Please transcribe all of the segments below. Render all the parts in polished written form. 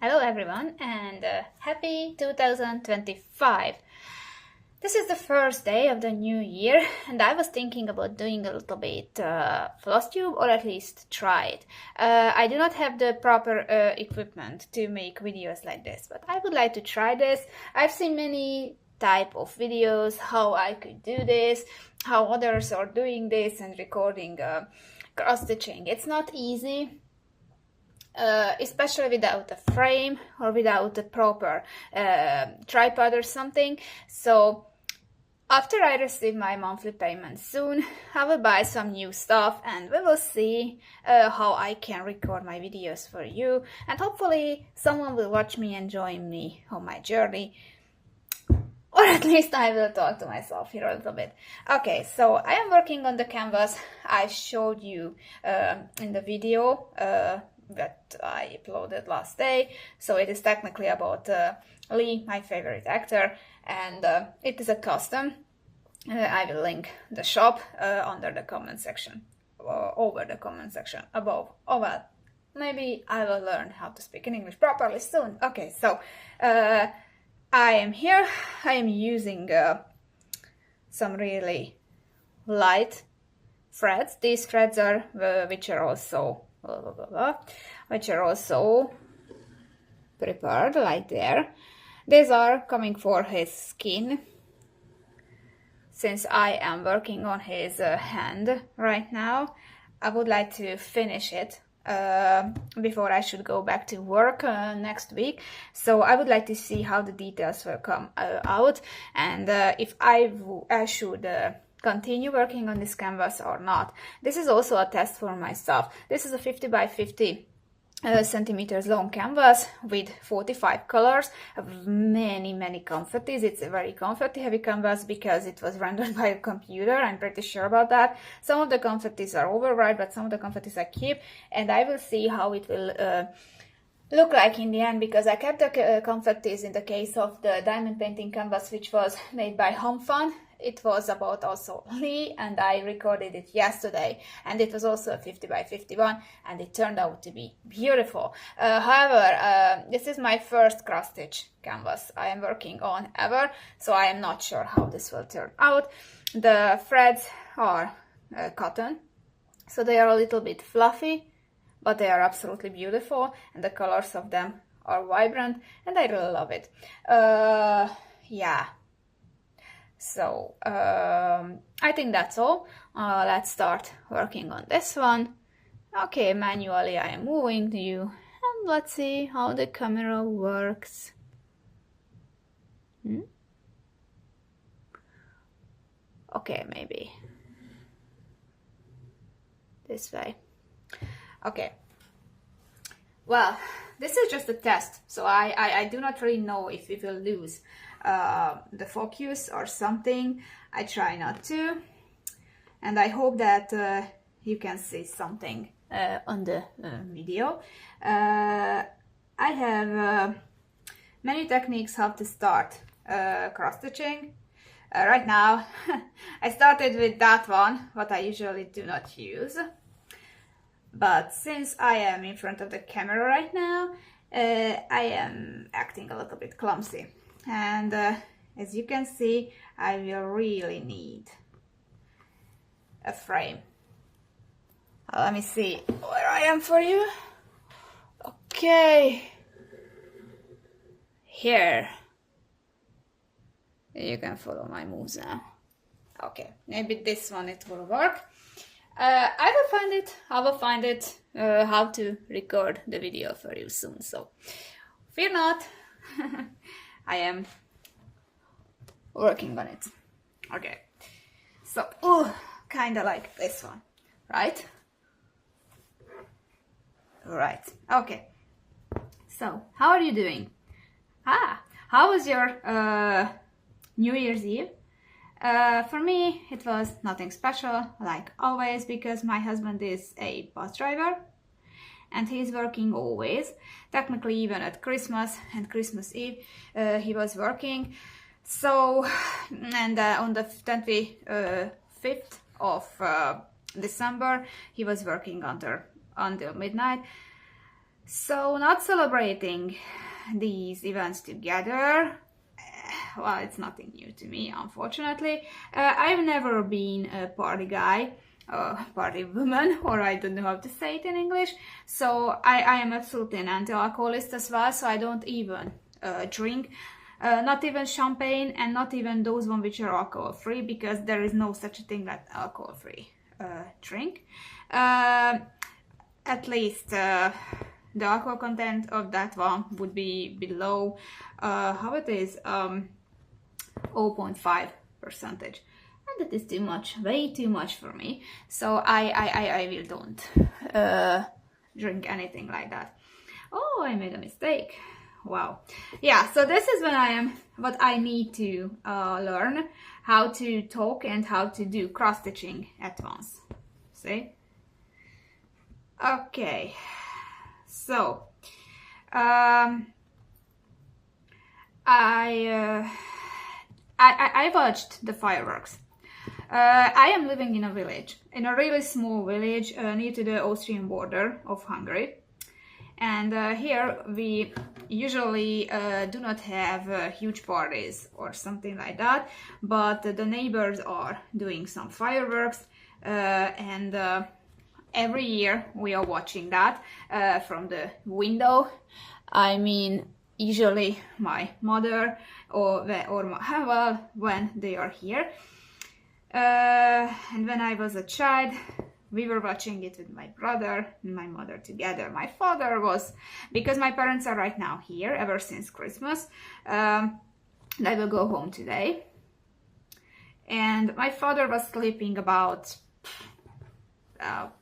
Hello everyone and happy 2025. This is the first day of the new year and I was thinking about doing a little bit Flosstube, or at least try it. I do not have the proper equipment to make videos like this, but I would like to try this. I've seen many type of videos, how I could do this, how others are doing this and recording cross-stitching. It's not easy. Especially without a frame or without a proper tripod or something. So after I receive my monthly payment soon, I will buy some new stuff and we will see how I can record my videos for you, and hopefully someone will watch me and join me on my journey, or at least I will talk to myself here a little bit. Okay, so I am working on the canvas I showed you in the video that I uploaded last day. So it is technically about Lee, my favorite actor, and it is a custom. I will link the shop under the comment section, over the comment section above. Oh well, maybe I will learn how to speak in English properly soon. Okay, so I am here. I am using some really light threads. These threads are which are also prepared like there. These are coming for his skin, since I am working on his hand right now. I would like to finish it before I should go back to work next week. So I would like to see how the details will come out, and if I should continue working on this canvas or not. This is also a test for myself. This is a 50 by 50 centimeters long canvas with 45 colors, many confettis. It's a very confetti heavy canvas because it was rendered by a computer. I'm pretty sure about that. Some of the confettis are override, but some of the confettis I keep, and I will see how it will look like in the end, because I kept the confettis in the case of the diamond painting canvas, which was made by Home Fun. It was about also Lee, and I recorded it yesterday, and it was also a 50 by 51, and it turned out to be beautiful. However, this is my first cross stitch canvas I am working on ever, so I am not sure how this will turn out. The threads are cotton, so they are a little bit fluffy, but they are absolutely beautiful, and the colors of them are vibrant, and I really love it. Yeah. So I think that's all. Let's start working on this one. Okay, manually I am moving to you, and let's see how the camera works. Okay, maybe this way. Okay. Well, this is just a test, so I do not really know if we will lose the focus or something. I try not to, and I hope that you can see something on the video. I have many techniques how to start cross-stitching. Right now I started with that one, what I usually do not use, but since I am in front of the camera right now, I am acting a little bit clumsy. And as you can see, I will really need a frame. Let me see where I am for you. Okay, here. You can follow my moves now. Okay, maybe this one it will work. I will find it how to record the video for you soon, so fear not. I am working on it. Okay, so kind of like this one, right? Right. Okay. So how are you doing? How was your New Year's Eve? For me, it was nothing special, like always, because my husband is a bus driver and he's working always. Technically, even at Christmas and Christmas Eve, he was working. So, and on the 25th of December, he was working until midnight. So not celebrating these events together, well, it's nothing new to me, unfortunately. I've never been a party guy, party woman, or I don't know how to say it in English. So I am absolutely an anti-alcoholist as well, so I don't even drink. Not even champagne, and not even those ones which are alcohol-free, because there is no such a thing as alcohol-free drink. At least the alcohol content of that one would be below, how it is, 0.5 percentage, and that is too much, way too much for me. So I will don't drink anything like that. Oh, I made a mistake. Wow. Yeah, so this is what I need to learn, how to talk and how to do cross stitching at once. See? Okay. So I watched the fireworks. I am living in a village, in a really small village near to the Austrian border of Hungary. And here we usually do not have huge parties or something like that, but the neighbors are doing some fireworks, and every year we are watching that from the window. I mean, usually my mother or well, when they are here. And when I was a child, we were watching it with my brother and my mother together. My father was, because my parents are right now here ever since Christmas, they will go home today. And my father was sleeping about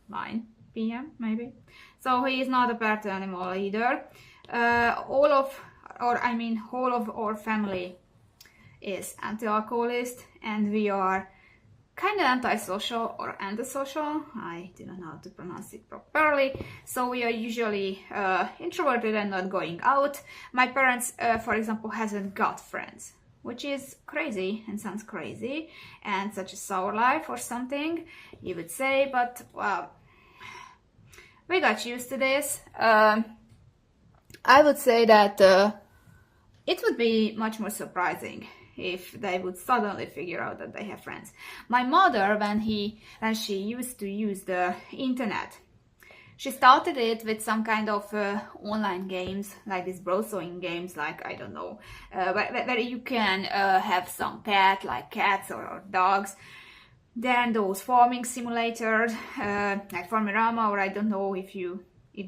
9 p.m. maybe. So he is not a party animal either. All of our family is anti-alcoholist, and we are kind of antisocial or antisocial. I do not know how to pronounce it properly. So we are usually introverted and not going out. My parents, for example, hasn't got friends, which is crazy and sounds crazy and such a sour life or something, you would say, but well, we got used to this. I would say that it would be much more surprising if they would suddenly figure out that they have friends. My mother, when she used to use the internet, she started it with some kind of online games, like these browsing games, like, I don't know, where you can have some pet, like cats or dogs. Then those farming simulators, like Farmerama, or I don't know if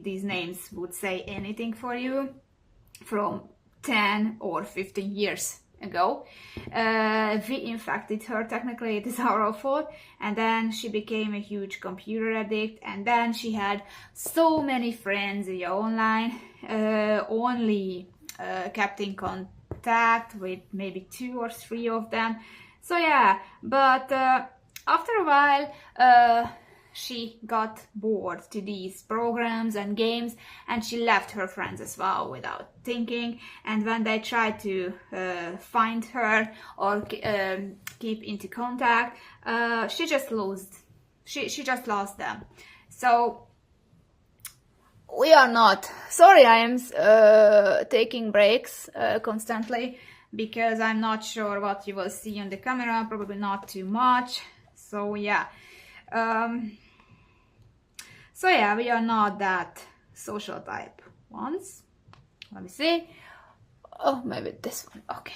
these names would say anything for you, from 10 or 15 years ago. We infected her, technically it is our fault, and then she became a huge computer addict, and then she had so many friends via online, only kept in contact with maybe 2 or 3 of them. So yeah, but after a while she got bored to these programs and games, and she left her friends as well without thinking. And when they tried to find her or keep into contact, she just lost them. So we are not sorry. I am taking breaks constantly, because I'm not sure what you will see on the camera, probably not too much. So yeah. So yeah, we are not that social type ones. Let me see. Oh, maybe this one. Okay.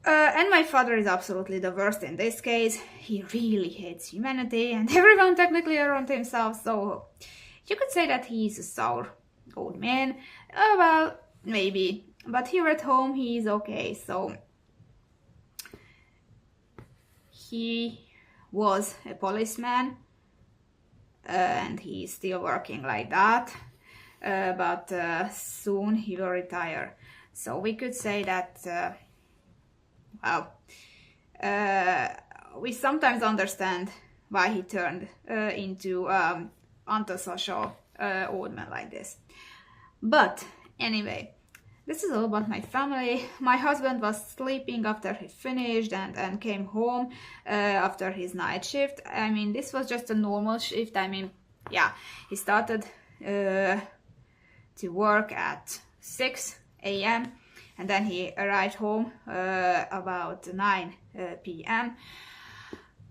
And my father is absolutely the worst in this case. He really hates humanity and everyone technically around himself. So you could say that he's a sour old man. Well, maybe. But here at home, he is okay. So he was a policeman. And he's still working like that, but soon he will retire. So we could say that, we sometimes understand why he turned into antisocial old man like this. But anyway, this is all about my family. My husband was sleeping after he finished and came home after his night shift. I mean, this was just a normal shift. I mean, yeah, he started to work at 6 a.m. and then he arrived home about 9 p.m.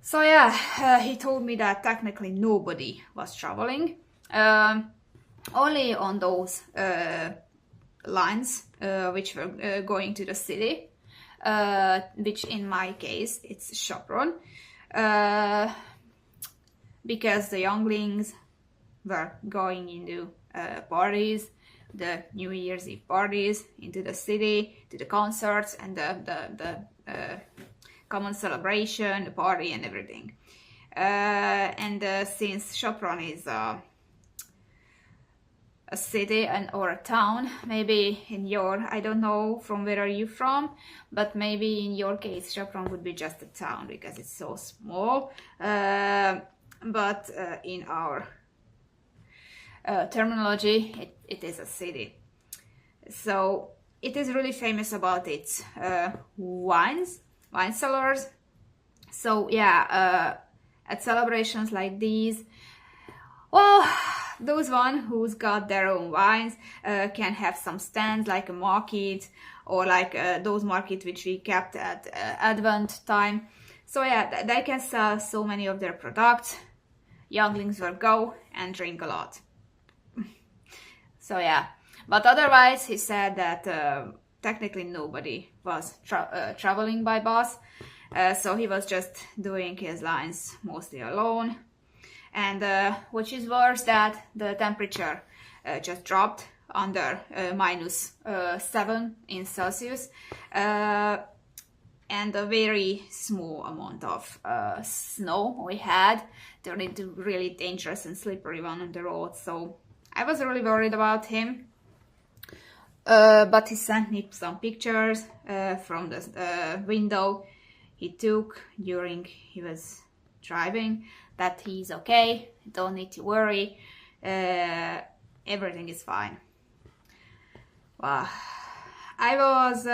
So yeah, he told me that technically nobody was traveling, only on those lines which were going to the city, which in my case it's Sopron, because the younglings were going into parties, the New Year's Eve parties, into the city, to the concerts and the common celebration, the party and everything. And since Sopron is a city or a town, maybe in your, I don't know from where are you from, but maybe in your case Sopron would be just a town because it's so small, but in our terminology it is a city. So it is really famous about its wine cellars. So yeah, at celebrations like these, well, those one who's got their own wines can have some stands like a market, or like those markets which we kept at Advent time. So yeah, they can sell so many of their products. Younglings will go and drink a lot. So yeah, but otherwise he said that technically nobody was traveling by bus, so he was just doing his lines mostly alone. And which is worse, that the temperature just dropped under -7 in Celsius, and a very small amount of snow we had turned into really dangerous and slippery one on the road. So I was really worried about him, but he sent me some pictures from the window he took during he was driving, that he's okay, don't need to worry, everything is fine. Wow, I was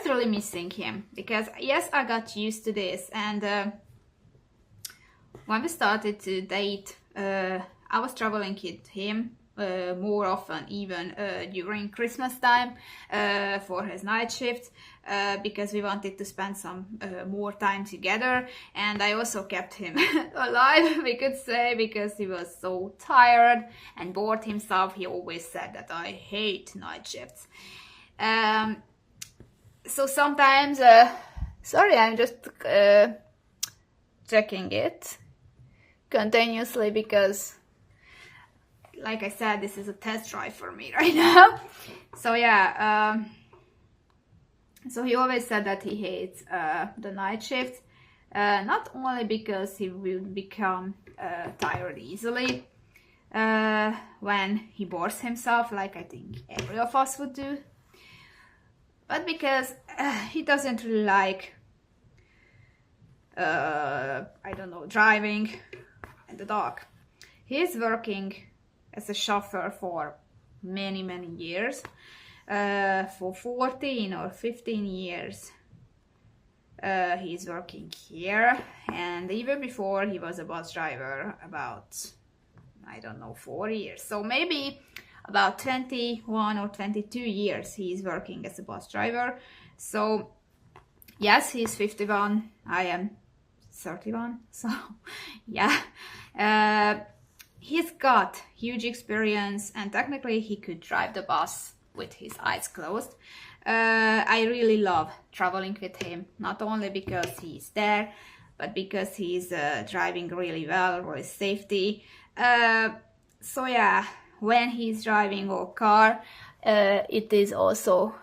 really missing him, because yes, I got used to this, and when we started to date, I was traveling with him more often, even during Christmas time, for his night shift, because we wanted to spend some more time together. And I also kept him alive, we could say, because he was so tired and bored himself. He always said that I hate night shifts. So sometimes, sorry, I'm just checking it continuously, because like I said, this is a test drive for me right now. So yeah, so he always said that he hates the night shift, not only because he will become tired easily when he bores himself, like I think every of us would do, but because he doesn't really like, I don't know, driving in the dark. He is working as a chauffeur for many years, for 14 or 15 years he's working here, and even before he was a bus driver about, I don't know, 4 years. So maybe about 21 or 22 years he's working as a bus driver. So yes, he's 51, I am 31, so yeah, he's got huge experience, and technically he could drive the bus with his eyes closed. I really love traveling with him, not only because he's there, but because he's driving really well, really safety. So yeah, when he's driving our car, it is also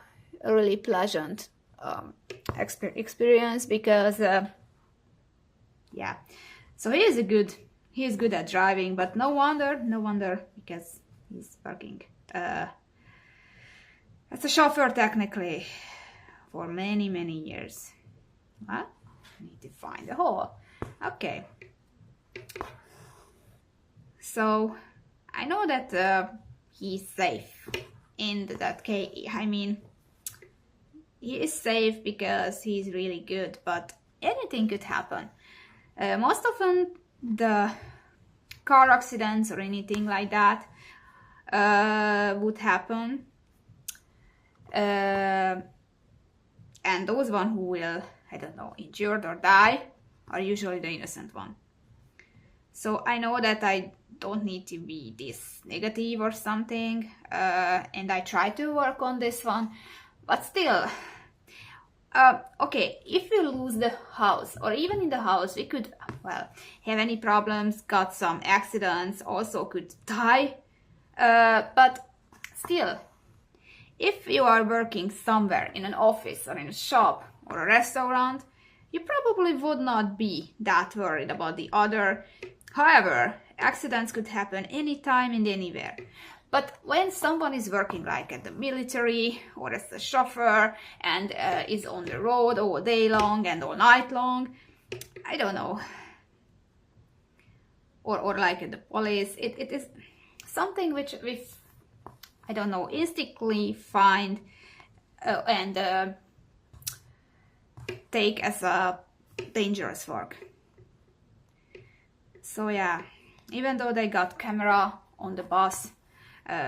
a really pleasant experience, because yeah, so he is good at driving, but no wonder, because he's working as a chauffeur technically for many years. What? I need to find the hole. Okay. So I know that he's safe in that case. I mean, he is safe because he's really good, but anything could happen. Most often the car accidents or anything like that would happen. And those one who will, I don't know, injured or die are usually the innocent one. So I know that I don't need to be this negative or something, and I try to work on this one, but still, okay, if we lose the house, or even in the house, we could, well, have any problems, got some accidents, also could die, but still, if you are working somewhere in an office or in a shop or a restaurant, you probably would not be that worried about the other. However, accidents could happen anytime and anywhere. But when someone is working like at the military or as a chauffeur and is on the road all day long and all night long, I don't know, or like at the police, it is something which we, I don't know, instinctively find and take as a dangerous work. So yeah, even though they got camera on the bus,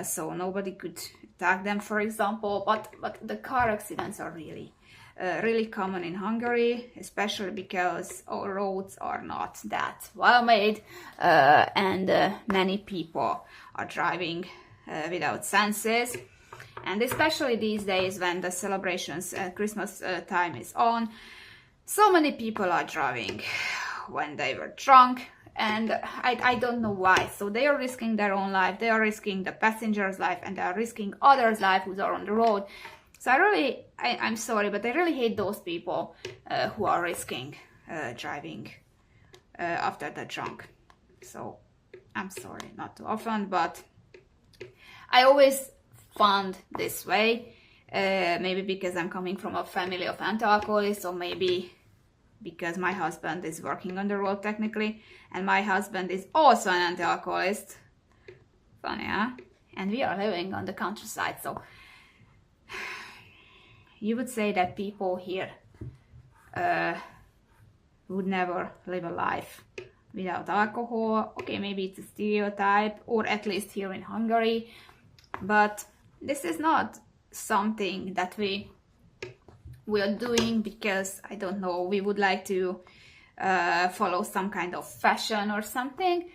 so nobody could attack them, for example, but the car accidents are really common in Hungary, especially because our roads are not that well made, and many people are driving without senses. And especially these days when the celebrations, Christmas time is on, so many people are driving when they were drunk, and I don't know why. So they are risking their own life, they are risking the passenger's life, and they are risking others' life who are on the road. So I'm sorry, but I really hate those people who are risking driving after they're drunk. So I'm sorry, not too often, but I always found this way. Maybe because I'm coming from a family of anti-alcoholists, or maybe because my husband is working on the road technically, and my husband is also an anti-alcoholist. Funny, huh? And we are living on the countryside, so you would say that people here would never live a life without alcohol. Okay, maybe it's a stereotype, or at least here in Hungary, but this is not something that we are doing because, I don't know, we would like to follow some kind of fashion or something.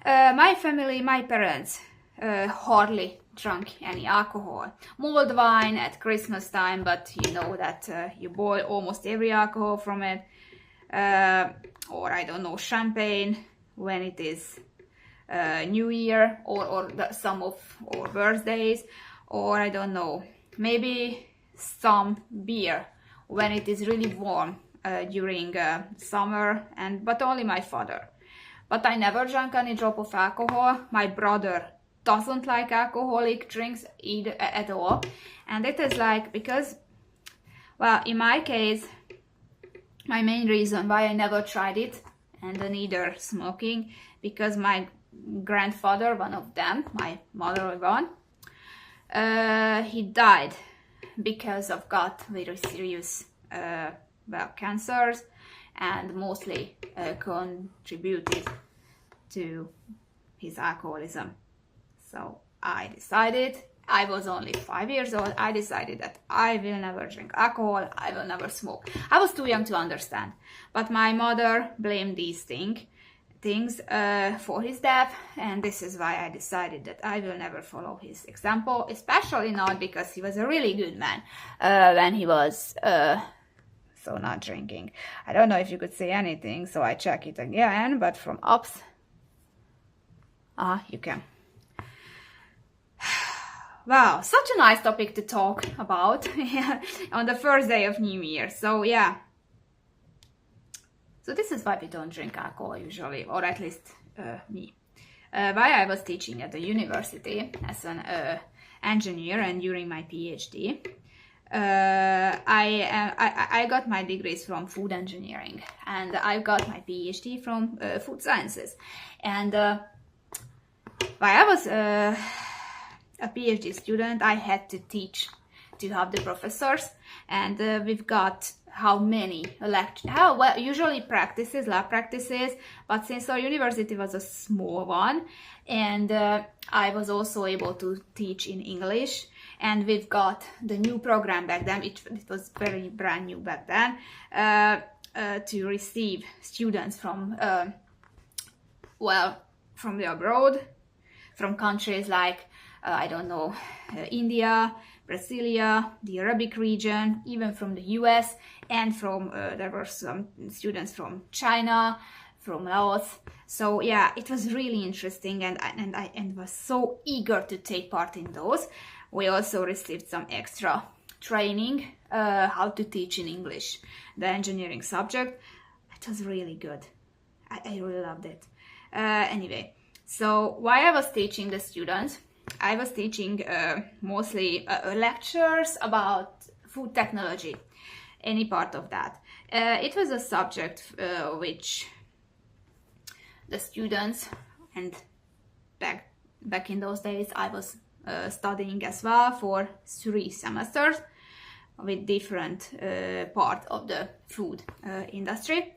My family, my parents hardly drank any alcohol. Mulled wine at Christmas time, but you know that you boil almost every alcohol from it. Or I don't know, champagne when it is New Year, or some of our birthdays, or I don't know, maybe some beer when it is really warm during summer, but only my father. But I never drank any drop of alcohol. My brother doesn't like alcoholic drinks either at all, and it is like, because, well, in my case, my main reason why I never tried it, and neither smoking, because my grandfather, one of them, my mother one, he died because of got very serious cancers, and mostly contributed to his alcoholism. So I decided, I was only 5 years old, I decided that I will never drink alcohol, I will never smoke. I was too young to understand, but my mother blamed these things for his death, and this is why I decided that I will never follow his example, especially not because he was a really good man when he was so not drinking. I don't know if you could say anything, so I check it again, but from ups, you can. Wow, such a nice topic to talk about on the first day of New Year. So yeah. So this is why we don't drink alcohol usually, or at least me. While I was teaching at the university as an engineer and during my PhD, I got my degrees from food engineering, and I got my PhD from food sciences. And while I was a PhD student, I had to teach to have the professors, and we've got how many lectures, usually practices, lab practices, but since our university was a small one, and I was also able to teach in English, and we've got the new program back then, it was very brand new back then, to receive students from, from the abroad, from countries like, I don't know, India, Brasilia, the Arabic region, even from the US, and from, there were some students from China, from Laos. So yeah, it was really interesting, and I was so eager to take part in those. We also received some extra training, how to teach in English, the engineering subject. It was really good. I really loved it. Anyway, so while I was teaching the students, I was teaching mostly lectures about food technology, any part of that. It was a subject which the students, and back in those days I was studying as well for 3 semesters with different part of the food industry.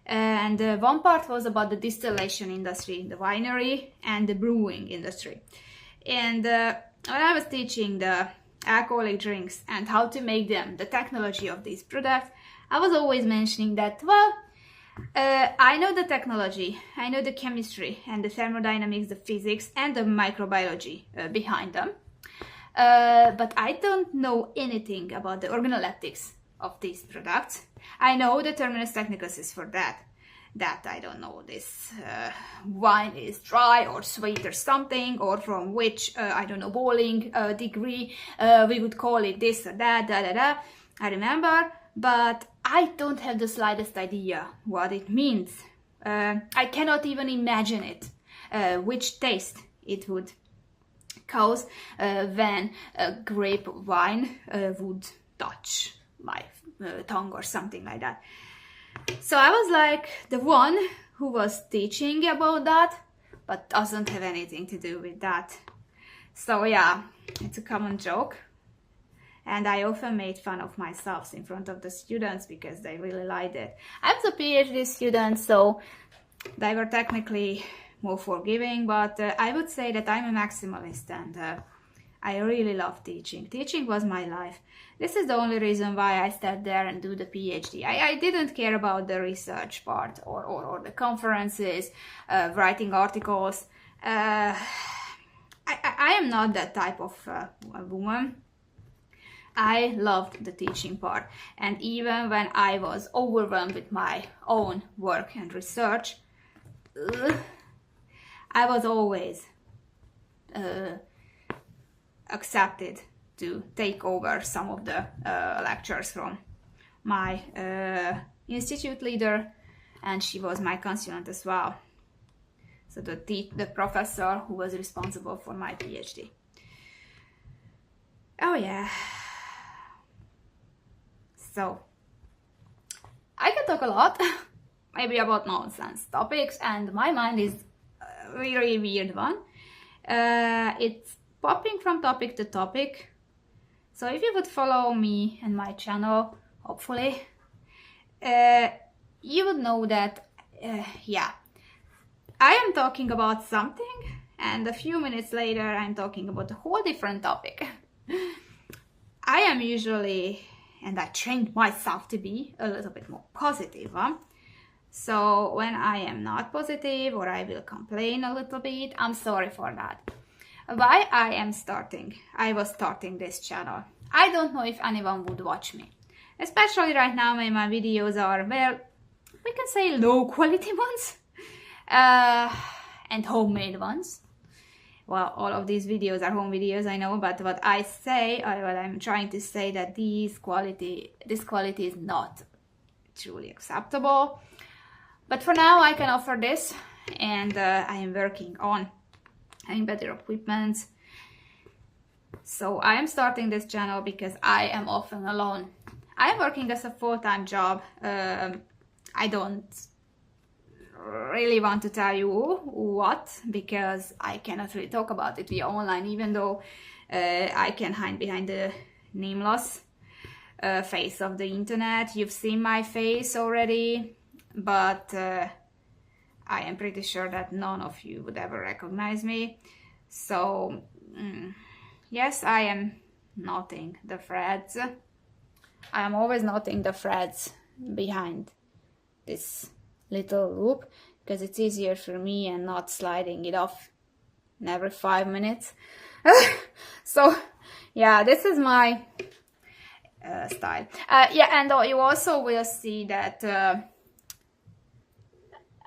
And one part was about the distillation industry, the winery, and the brewing industry. And when I was teaching the alcoholic drinks and how to make them, the technology of these products, I was always mentioning that, well, I know the technology, I know the chemistry and the thermodynamics, the physics and the microbiology behind them, but I don't know anything about the organoleptics of these products. I know the terminus technicus for that I don't know, this wine is dry or sweet or something, or from which, I don't know, boiling degree, we would call it this or that, I remember, but I don't have the slightest idea what it means. I cannot even imagine it, which taste it would cause when a grape wine would touch my tongue or something like that. So I was like the one who was teaching about that, but doesn't have anything to do with that. So yeah, it's a common joke. And I often made fun of myself in front of the students because they really liked it. I was a PhD student, so they were technically more forgiving, but I would say that I'm a maximalist, and I really love teaching. Teaching was my life. This is the only reason why I sat there and do the PhD. I didn't care about the research part or the conferences, writing articles. I am not that type of woman. I loved the teaching part, and even when I was overwhelmed with my own work and research, I was always accepted to take over some of the lectures from my institute leader, and she was my consultant as well. So the professor who was responsible for my PhD. Oh yeah. So, I can talk a lot, maybe about nonsense topics, and my mind is a really weird one. It's popping from topic to topic. So if you would follow me and my channel, hopefully, you would know that, yeah, I am talking about something, and a few minutes later I'm talking about a whole different topic. I am usually, and I trained myself to be a little bit more positive. So when I am not positive or I will complain a little bit, I'm sorry for that. Why I was starting this channel. I don't know if anyone would watch me. Especially right now when my videos are, well, we can say low quality ones. And homemade ones. Well, all of these videos are home videos, I know, but what I say, what I'm trying to say, that this quality is not truly acceptable. But for now, I can offer this, and I am working on having better equipment. So I am starting this channel because I am often alone. I am working as a full-time job. I don't really want to tell you what, because I cannot really talk about it via online, even though I can hide behind the nameless face of the internet. You've seen my face already, but I am pretty sure that none of you would ever recognize me. So yes, I am knotting the threads. I am always knotting the threads behind this little loop because it's easier for me and not sliding it off every 5 minutes. So yeah, this is my style. Yeah, and you also will see that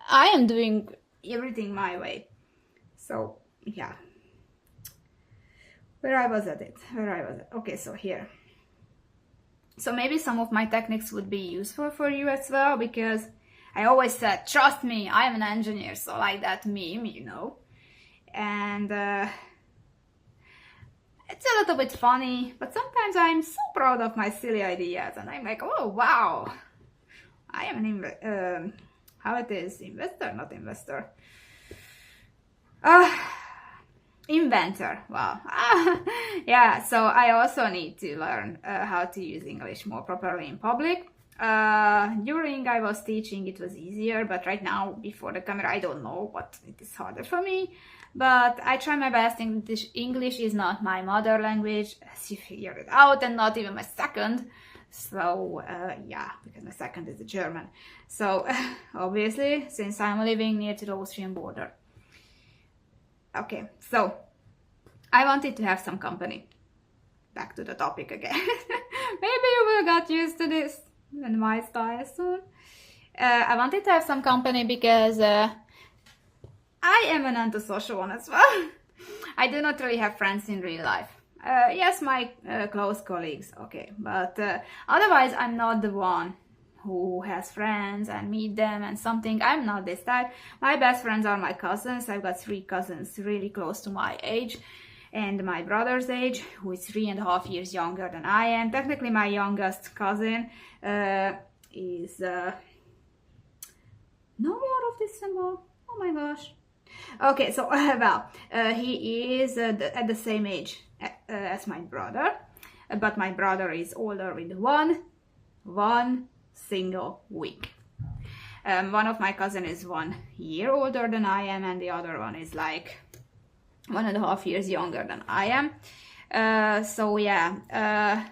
I am doing everything my way. So yeah, where I was at it. Okay, so here. So maybe some of my techniques would be useful for you as well, because I always said, trust me, I am an engineer, so like that meme, you know. And it's a little bit funny, but sometimes I'm so proud of my silly ideas, and I'm like, oh wow, I am an inventor. Wow. Yeah, so I also need to learn how to use English more properly in public. During I was teaching, it was easier, but right now before the camera, I don't know what it is harder for me. But I try my best. English is not my mother language, as you figured it out, and not even my second. So yeah, because my second is the German. So obviously, since I'm living near to the Austrian border. Okay, so I wanted to have some company. Back to the topic again. Maybe you will get used to this and my style soon. I wanted to have some company because I am an antisocial one as well. I do not really have friends in real life. Yes, my close colleagues, okay, but otherwise I'm not the one who has friends and meet them and something. I'm not this type. My best friends are my cousins. I've got 3 cousins really close to my age, and my brother's age, who is 3.5 years younger than I am. Technically, my youngest cousin is no more of this symbol. Oh my gosh. Okay, so well, he is at the same age as my brother, but my brother is older with one single week. One of my cousins is 1 year older than I am, and the other one is like 1.5 years younger than I am. So yeah,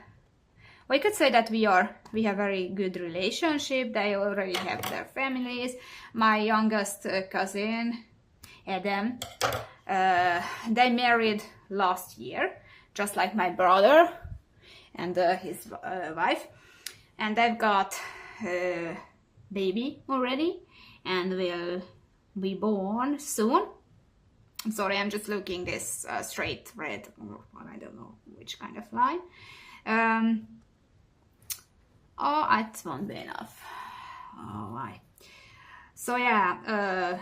we could say that we have very good relationship. They already have their families. My youngest cousin, Adam, they married last year, just like my brother and his wife, and they've got a baby already and will be born soon. Sorry, I'm just looking this straight red, or I don't know which kind of line. Oh, it won't be enough. Oh, why? So yeah,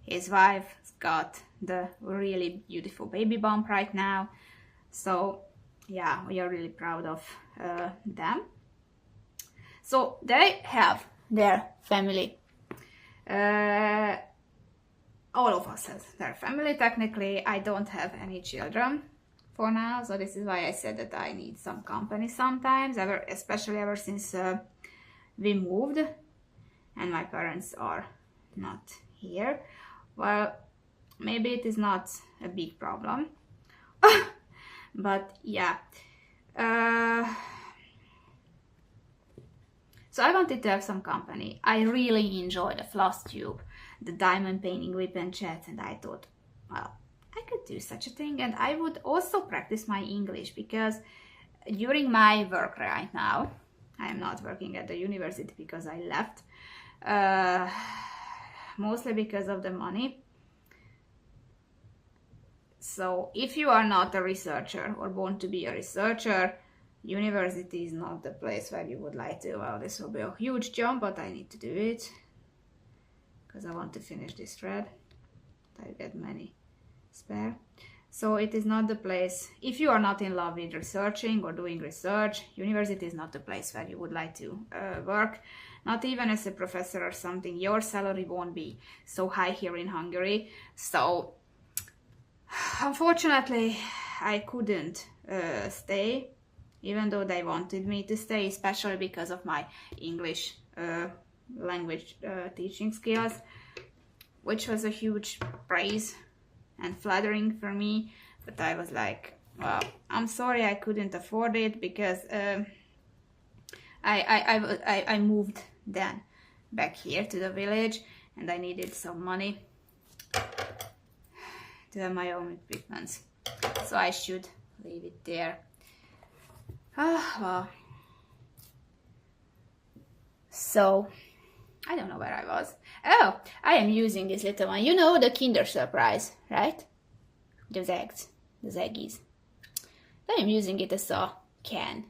his wife's got the really beautiful baby bump right now. So yeah, we are really proud of them. So they have their family. All of us have their family. Technically, I don't have any children for now, so this is why I said that I need some company sometimes, especially ever since we moved and my parents are not here. Well, maybe it is not a big problem, but yeah. So I wanted to have some company. I really enjoy the Flosstube, the diamond painting, whip and chat, and I thought, well, I could do such a thing, and I would also practice my English, because during my work right now, I am not working at the university because I left, mostly because of the money. So if you are not a researcher or born to be a researcher, university is not the place where you would like to. Well, this will be a huge jump, but I need to do it because I want to finish this thread. I get many spare. So it is not the place. If you are not in love with researching or doing research, university is not the place where you would like to work. Not even as a professor or something. Your salary won't be so high here in Hungary. So unfortunately, I couldn't stay, even though they wanted me to stay, especially because of my English language teaching skills, which was a huge praise and flattering for me. But I was like, well, I'm sorry, I couldn't afford it, because I moved then back here to the village, and I needed some money to have my own equipment, so I should leave it there. Well. So I don't know where I was. Oh, I am using this little one. You know, the Kinder Surprise, right? Those eggs, those eggies. I am using it as a can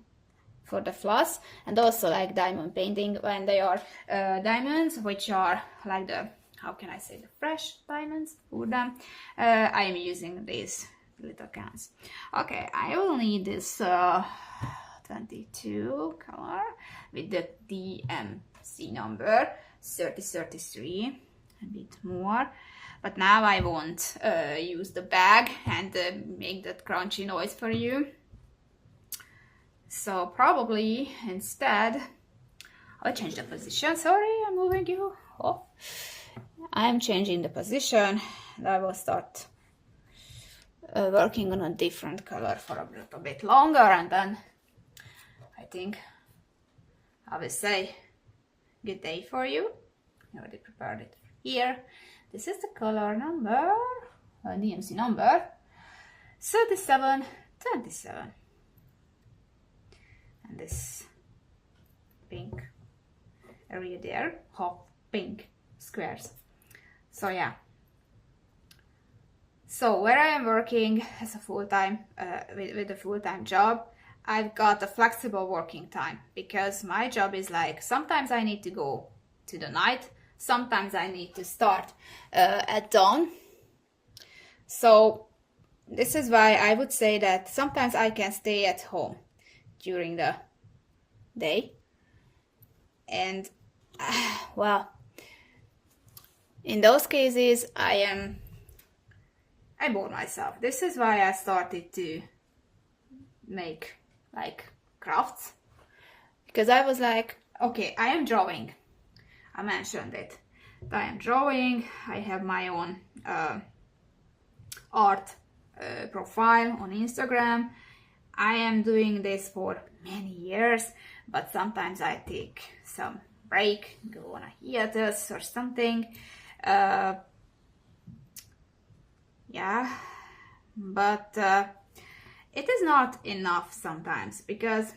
for the floss, and also like diamond painting when they are diamonds, which are like the, how can I say, the fresh diamonds for them. I am using these little cans. Okay, I will need this 22 color with the DMC number 3033, a bit more. But now I won't use the bag and make that crunchy noise for you. So probably instead I'll change the position. Sorry, I'm moving you. Oh, I'm changing the position, and I will start working on a different color for a little bit longer, and then I think I will say good day for you. I already prepared it here. This is the color number, DMC number 3727. And this pink area there, half pink squares. So yeah. So where I am working as a full-time, with a full-time job, I've got a flexible working time, because my job is like, sometimes I need to go to the night, sometimes I need to start at dawn. So this is why I would say that sometimes I can stay at home during the day, and well, in those cases I bore myself. This is why I started to make like crafts, because I was like, okay, I am drawing. I mentioned it. I am drawing. I have my own art profile on Instagram. I am doing this for many years, but sometimes I take some break, go on a hiatus or something. Yeah, but it is not enough sometimes, because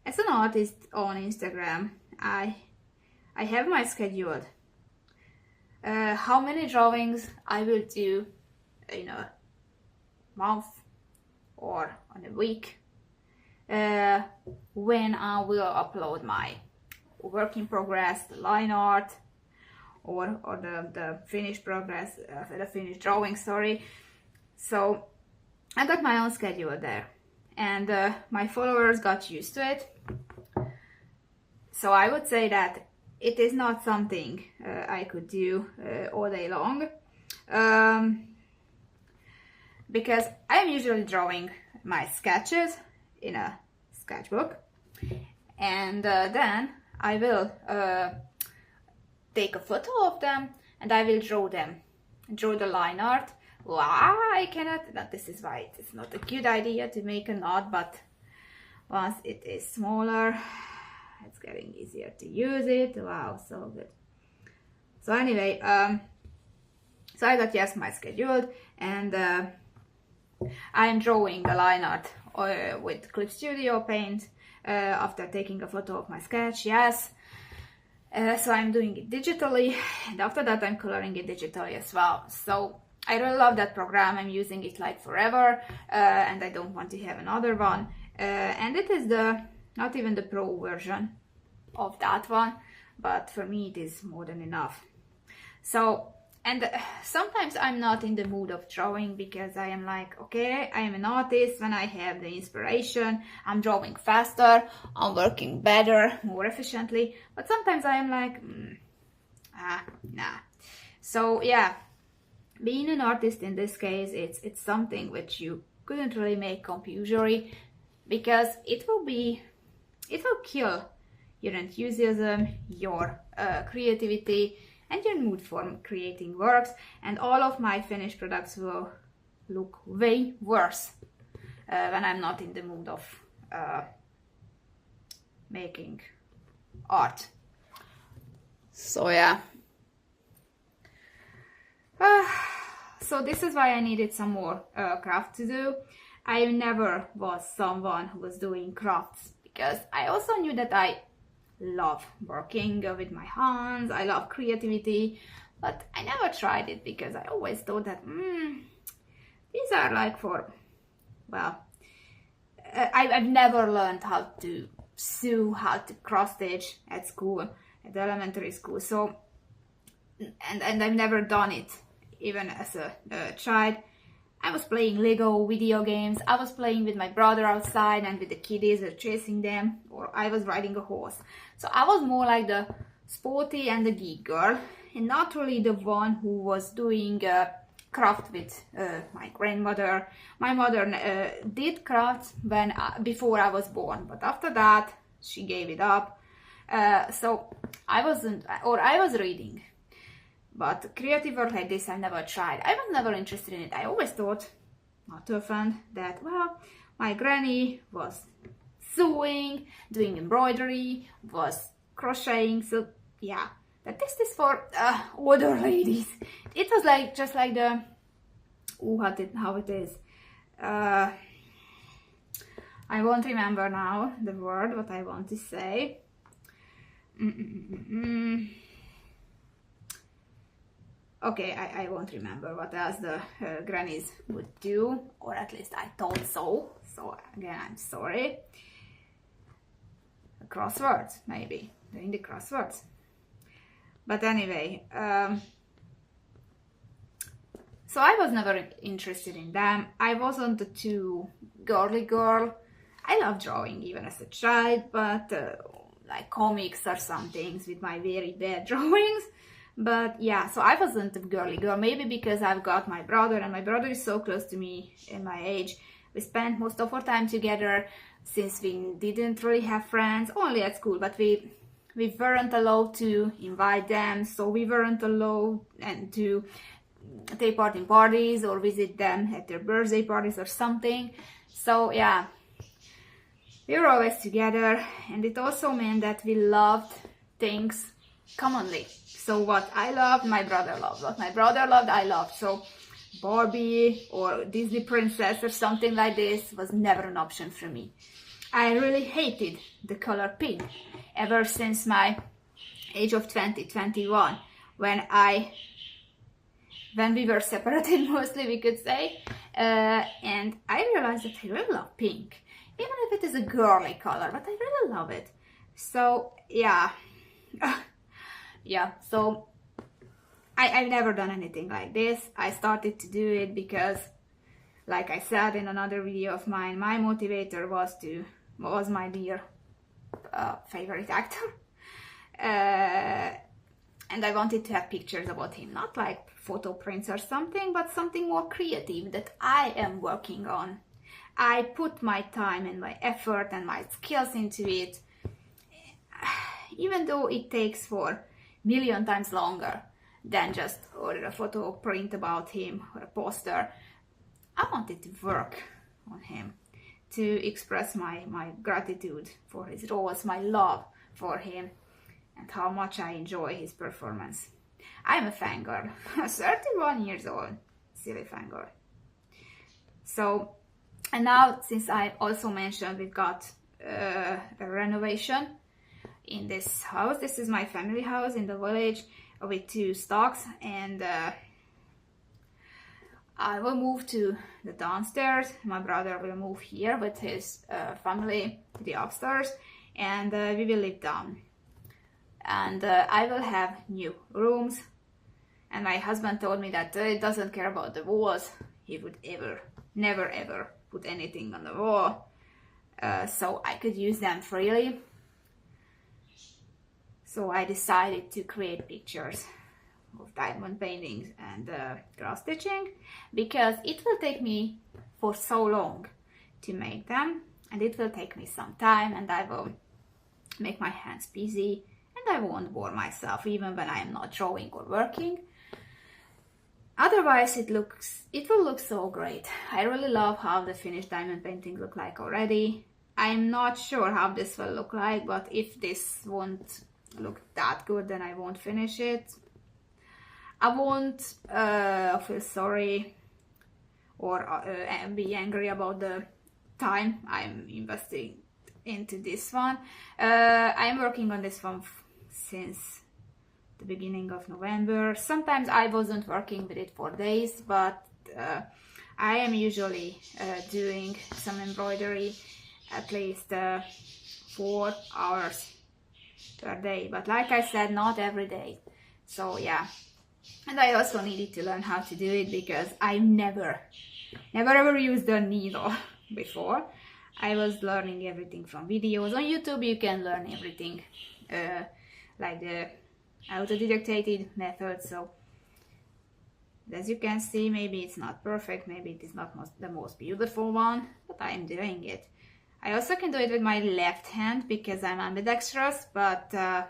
as an artist on Instagram, I have my schedule. How many drawings I will do in a month or on a week, when I will upload my work in progress, the line art, or the finished progress, the finished drawing, sorry. So I got my own schedule there, and my followers got used to it. So I would say that it is not something I could do all day long, because I am usually drawing my sketches in a sketchbook, and then I will take a photo of them, and I will draw the line art. I cannot, this is why it's not a good idea to make a knot, but once it is smaller, it's getting easier to use it. Wow, so good. So anyway, so I got, yes, my schedule, and I'm drawing the line art with Clip Studio Paint after taking a photo of my sketch, yes. So I'm doing it digitally, and after that I'm coloring it digitally as well. So I really love that program. I'm using it like forever, and I don't want to have another one. And it is not even the pro version of that one, but for me it is more than enough. So, and sometimes I'm not in the mood of drawing, because I am like, okay, I am an artist. When I have the inspiration, I'm drawing faster, I'm working better, more efficiently. But sometimes I am like, nah. So yeah, being an artist in this case, it's something which you couldn't really make compulsory because it will kill your enthusiasm, your creativity, and your mood for creating works, and all of my finished products will look way worse when I'm not in the mood of making art. So yeah. So this is why I needed some more craft to do. I never was someone who was doing crafts because I also knew that I love working with my hands, I love creativity, but I never tried it because I always thought that these are like for, well, I've never learned how to sew, how to cross stitch at school, at elementary school, so and I've never done it even as a child. I was playing Lego video games, I was playing with my brother outside and with the kiddies, chasing them, or I was riding a horse. So I was more like the sporty and the geek girl, and not really the one who was doing craft with my grandmother. My mother did crafts before I was born, but after that she gave it up. So I was reading. But creative work like this I never tried. I was never interested in it. I always thought, not to offend, that, well, my granny was sewing, doing embroidery, was crocheting, so yeah, that this is for older ladies. It was like, just like the, how it is. I won't remember now the word, what I want to say. Okay, I won't remember what else the grannies would do, or at least I thought so. So again, I'm sorry. Crosswords, maybe, doing the crosswords. But anyway, so I was never interested in them. I wasn't a too girly girl. I love drawing even as a child, but like comics or some things with my very bad drawings. But yeah, so I wasn't a girly girl, maybe because I've got my brother, and my brother is so close to me in my age. We spent most of our time together since we didn't really have friends, only at school, but we weren't allowed to invite them, so we weren't allowed to take part in parties or visit them at their birthday parties or something. So yeah, we were always together, and it also meant that we loved things commonly. So what I loved, my brother loved. What my brother loved, I loved. So Barbie or Disney princess or something like this was never an option for me. I really hated the color pink ever since my age of 20, 21, when we were separated, mostly we could say, and I realized that I really love pink, even if it is a girly color, but I really love it. So yeah. Yeah, so I've never done anything like this. I started to do it because, like I said in another video of mine, my motivator was my dear favorite actor, and I wanted to have pictures about him, not like photo prints or something, but something more creative that I am working on. I put my time and my effort and my skills into it, even though it takes for million times longer than just order a photo print about him or a poster. I wanted to work on him, to express my gratitude for his roles, my love for him, and how much I enjoy his performance. I'm a fangirl, 31 years old, silly fangirl. So, and now, since I also mentioned we've got a renovation in this house. This is my family house in the village with 2 stocks, and I will move to the downstairs. My brother will move here with his family to the upstairs, and we will live down. And I will have new rooms, and my husband told me that he doesn't care about the walls. He would never ever put anything on the wall, so I could use them freely. So I decided to create pictures of diamond paintings and cross stitching, because it will take me for so long to make them, and it will take me some time, and I will make my hands busy, and I won't bore myself even when I am not drawing or working. Otherwise it will look so great. I really love how the finished diamond painting look like already. I'm not sure how this will look like, but if this won't look that good, then I won't finish it. I won't feel sorry or be angry about the time I'm investing into this one. I'm working on this one since the beginning of November. Sometimes I wasn't working with it for days, but I am usually doing some embroidery at least 4 hours per day, but like I said, not every day. So yeah, and I also needed to learn how to do it because I never ever used a needle before. I was learning everything from videos. On YouTube you can learn everything like the autodidacted method. So as you can see, maybe it's not perfect, maybe it is not the most beautiful one, but I'm doing it. I also can do it with my left hand because I'm ambidextrous, but I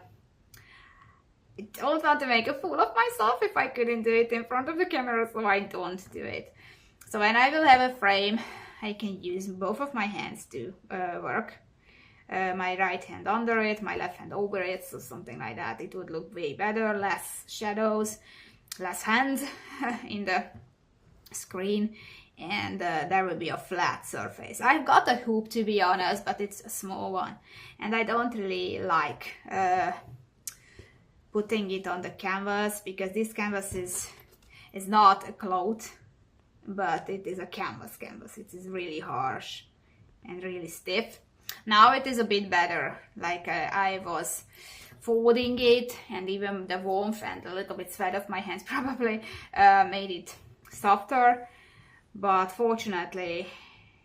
don't want to make a fool of myself if I couldn't do it in front of the camera, so I don't do it. So when I will have a frame, I can use both of my hands to work. My right hand under it, my left hand over it, so something like that. It would look way better, less shadows, less hands in the screen, and there will be a flat surface. I've got a hoop, to be honest, but it's a small one, and I don't really like putting it on the canvas because this canvas is not a cloth, but it is a canvas. It is really harsh and really stiff. Now it is a bit better, like I was folding it, and even the warmth and a little bit sweat of my hands probably made it softer, but fortunately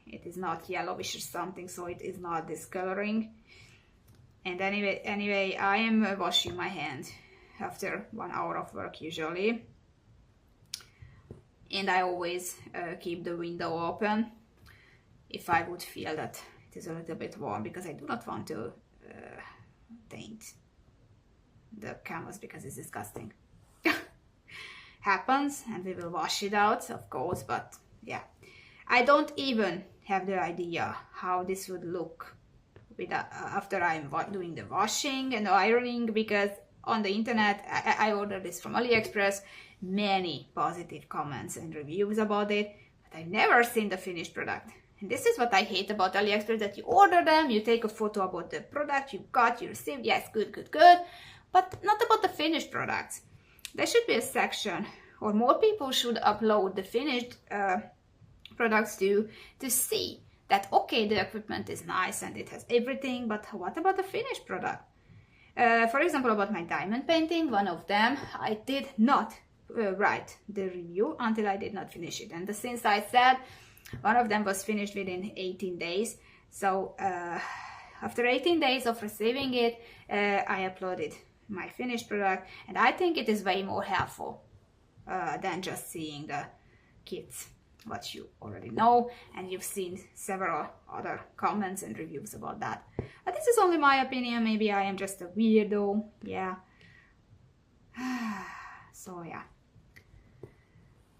it is not yellowish or something, so it is not discoloring. And anyway, I am washing my hand after 1 hour of work usually, and I always keep the window open if I would feel that it is a little bit warm, because I do not want to taint the canvas because it's disgusting. Happens, and we will wash it out, of course, but yeah, I don't even have the idea how this would look with after I'm doing the washing and the ironing, because on the internet I ordered this from AliExpress, many positive comments and reviews about it, but I've never seen the finished product. And this is what I hate about AliExpress, that you order them, you take a photo about the product you got, you received, yes, good, but not about the finished products. There should be a section, or more people should upload the finished products to see that, okay, the equipment is nice and it has everything, but what about the finished product? For example, about my diamond painting, one of them, I did not write the review until I did not finish it. And since I said one of them was finished within 18 days, so after 18 days of receiving it, I uploaded my finished product, and I think it is way more helpful than just seeing the kits, what you already know, and you've seen several other comments and reviews about that. But this is only my opinion, maybe I am just a weirdo, yeah. So yeah,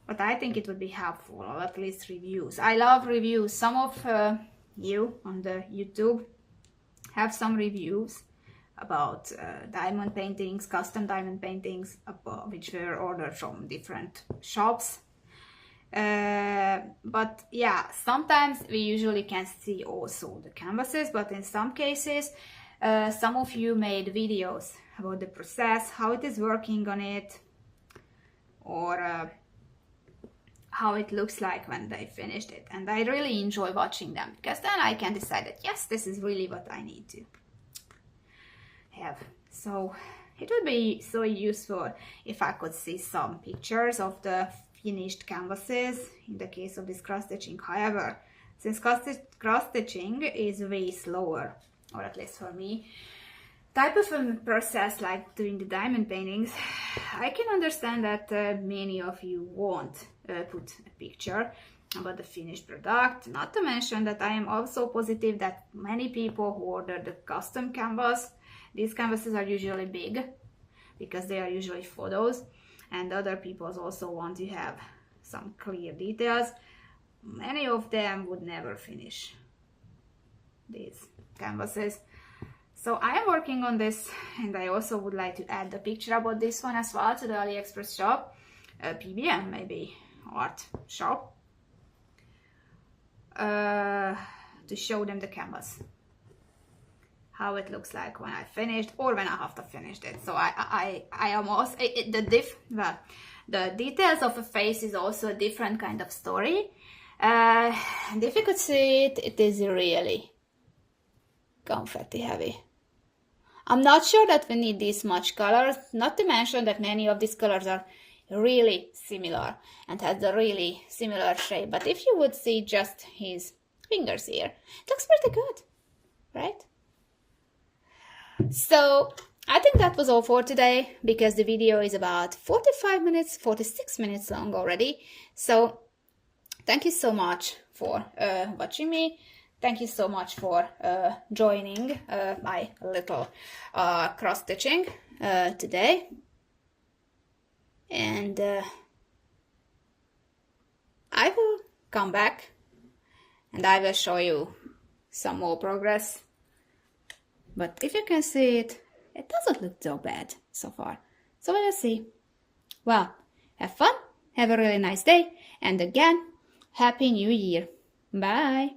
but I think it would be helpful, or at least reviews. I love reviews. Some of you on the YouTube have some reviews about diamond paintings, custom diamond paintings, which were ordered from different shops. But yeah, sometimes we usually can see also the canvases, but in some cases some of you made videos about the process, how it is working on it, or how it looks like when they finished it. And I really enjoy watching them, because then I can decide that yes, this is really what I need to have. So it would be so useful if I could see some pictures of the finished canvases in the case of this cross stitching. However, since cross stitching is way slower, or at least for me, type of a process like doing the diamond paintings, I can understand that many of you won't put a picture. about the finished product. Not to mention that I am also positive that many people who order the custom canvas, these canvases are usually big because they are usually photos, and other people also want to have some clear details. Many of them would never finish these canvases. So I am working on this, and I also would like to add the picture about this one as well to the AliExpress shop, PBM maybe art shop, to show them the canvas, how it looks like when I finished or when I have to finish it. So I almost the details of a face is also a different kind of story, and if you could see it, it is really confetti heavy. I'm not sure that we need this much colors, not to mention that many of these colors are really similar and has a really similar shape. But if you would see just his fingers here, it looks pretty good, right? So I think that was all for today, because the video is about 46 minutes long already. So thank you so much for watching me. Thank you so much for joining my little cross-stitching today. And I will come back and I will show you some more progress. But if you can see it, it doesn't look so bad so far. So we'll see. Well, have fun, have a really nice day, and again, Happy New Year. Bye!